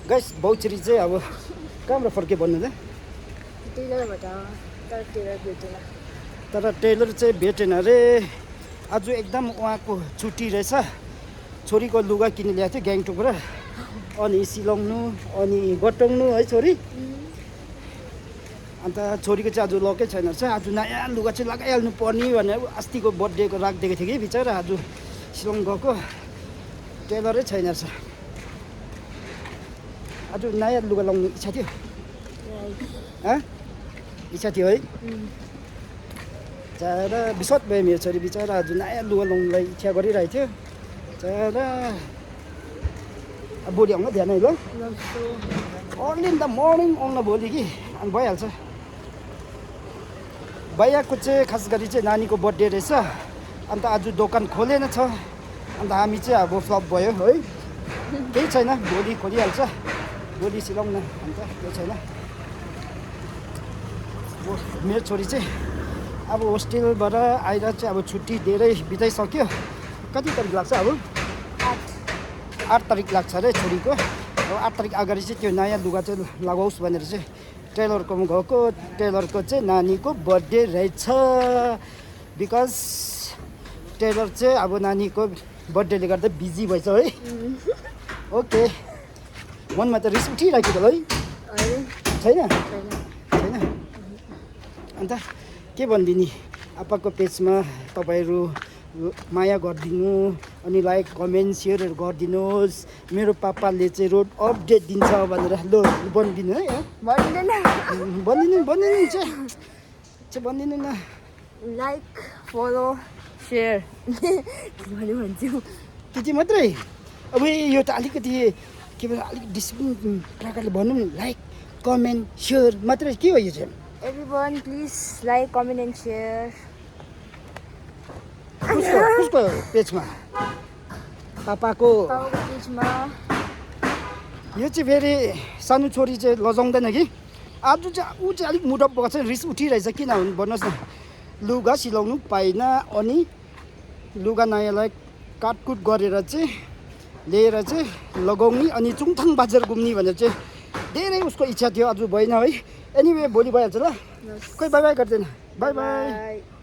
guys बहुचेरी चाहिँ अब कहाँबाट फर्के भन्नु त तर टेलर चाहिँ भेटेन अरे आज एकदम उहाँको छुट्टी रहेछ छोरीको लुगा किन्नु ल्याएको थियो ग्याङटोकबाट अनि सिलाउनु अनि गटाउनु है छोरी अन्त छोरीको चाहिँ आज लकै छैन रहेछ आज नयाँ लुगा चाहिँ लगाइहाल्नु पर्ने भनेर अस्तिको बर्थडेको राखिदिएको थियो कि बिचरा आज सिलाउनु गएको टेलरै छैन रहेछ आज नयाँ लुगा लाउनु इच्छा थियो इच्छा थियो है बिचरा बिस्वाद भयो मेरो छोरी बिचरा आज नयाँ लुगा लाउनुलाई इच्छा गरिरहेको थियो बिचरा भोलि आउनु ध्यान है ल अर्ली इन द मर्निङ आउनु भोलि कि अनि भइहाल्छ भैयाको चाहिँ खास गरी चाहिँ नानीको बर्थडे रहेछ अन्त आज दोकान खोलेन छ अन्त हामी चाहिँ अब फ्लप भयो है केही छैन भोलि खोलिहाल्छ भोलि सिलाउँ न अन्त केही छैन मेरो छोरी चाहिँ अब होस्टेलबाट आएर चाहिँ अब छुट्टी धेरै बिताइसक्यो कति तारिक लाग्छ अब 8 तारिक लाग्छ अरे छोरीको अब 8 तारिक अगाडि चाहिँ त्यो नयाँ लुगा चाहिँ लगाओस् भनेर चाहिँ टेलरकोमा गएको टेलरको चाहिँ नानीको बर्थडे रहेछ बिकज टेलर चाहिँ अब नानीको बर्थडेले गर्दा बिजी भएछ है ओके मनमा त रिस उठिरहेको त है छैन छैन अन्त के भनिदिने आप्पाको पेजमा तपाईँहरू माया गरिदिनु अनि लाइक कमेन्ट सेयरहरू गरिदिनुहोस् मेरो पापाले चाहिँ रोड अपडेट दिन्छ भनेर लो भनिदिनु है भनिदिनु चाहिँ भनिदिनु न लाइक फलो सेयर भन्छु त्यति मात्रै अब यो त अलिकति के भन्छ अलिक डिसिप्लिन प्रकारले भनौँ न लाइक कमेन्ट सेयर मात्रै के हो यो चाहिँ everyone please like comment and share कसको पेजमा पापाको पेजमा यो चाहिँ फेरि सानो छोरी चाहिँ लजाउँदैन कि आज चाहिँ ऊ चाहिँ अलिक मुडअप भएको छ रिस उठिरहेछ किनभने भन्नुहोस् न लुगा सिलाउनु पाइन अनि लुगा नयाँलाई काटकुट गरेर चाहिँ लिएर चाहिँ लगाउने अनि चुङथाङ बजार घुम्ने भनेर चाहिँ धेरै उसको इच्छा थियो आज भएन है एनिवे भोलि भइहाल्छ ल खोइ बाई बाई गर्दैन बाई बाई